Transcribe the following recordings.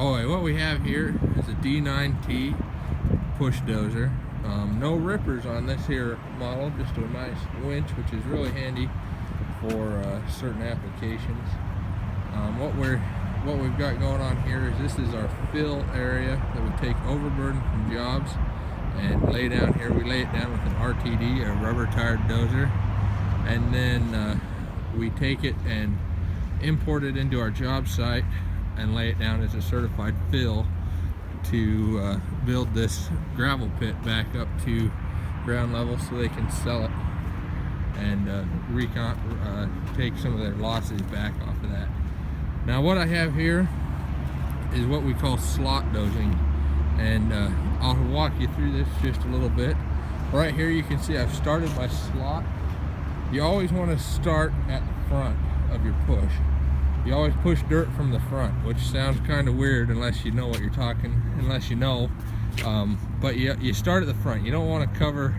Oh, what we have here is a d9t push dozer. No rippers on this here model, just a nice winch, which is really handy for certain applications. What we've got going on here is this is our fill area that we take overburden from jobs and lay down here. We lay it down with an RTD, a rubber tired dozer, and then we take it and import it into our job site and lay it down as a certified fill to build this gravel pit back up to ground level so they can sell it and take some of their losses back off of that. Now what I have here is what we call slot dozing, and I'll walk you through this just a little bit. Right here you can see I've started my slot. You always want to start at the front of your push. You always push dirt from the front, which sounds kind of weird unless you know what you're talking, but you start at the front. You don't want to cover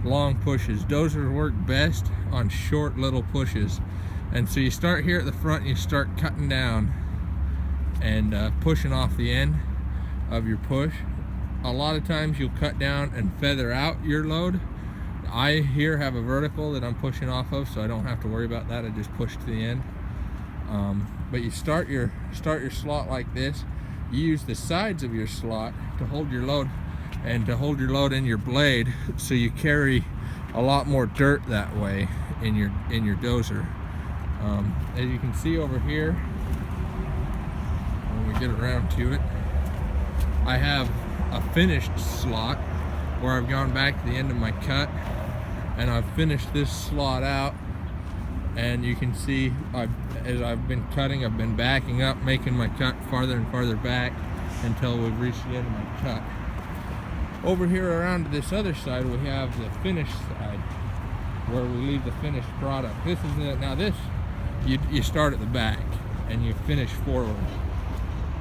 long pushes. Dozers work best on short little pushes, and so you start here at the front and you start cutting down and pushing off the end of your push. A lot of times you'll cut down and feather out your load. I here have a vertical that I'm pushing off of, so I don't have to worry about that. I just push to the end. But you start your slot like this. You use the sides of your slot to hold your load and to hold your load in your blade, so you carry a lot more dirt that way in your dozer. As you can see over here, when we get around to it, I have a finished slot where I've gone back to the end of my cut and I've finished this slot out. And you can see as I've been cutting, I've been backing up, making my cut farther and farther back until we've reached the end of my cut. Over here around to this other side, we have the finished side where we leave the finished product. This is you start at the back and you finish forward.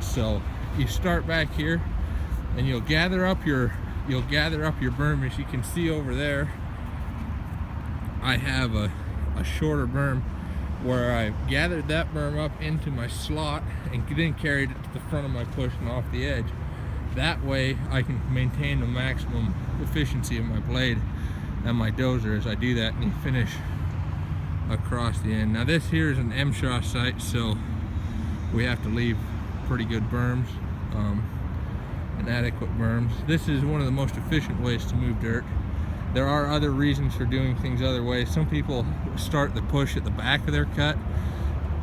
So you start back here and you'll gather up your berm. As you can see over there, I have a shorter berm where I've gathered that berm up into my slot and then carried it to the front of my push and off the edge. That way I can maintain the maximum efficiency of my blade and my dozer as I do that, and you finish across the end. Now this here is an MSHA site, so we have to leave pretty good berms and adequate berms. This is one of the most efficient ways to move dirt. There are other reasons for doing things other ways. Some people start the push at the back of their cut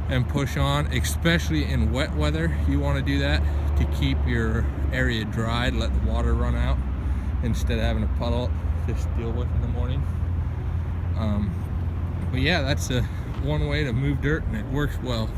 and push on, especially in wet weather. You want to do that to keep your area dry, to let the water run out instead of having a puddle to deal with in the morning. But yeah, that's one way to move dirt, and it works well.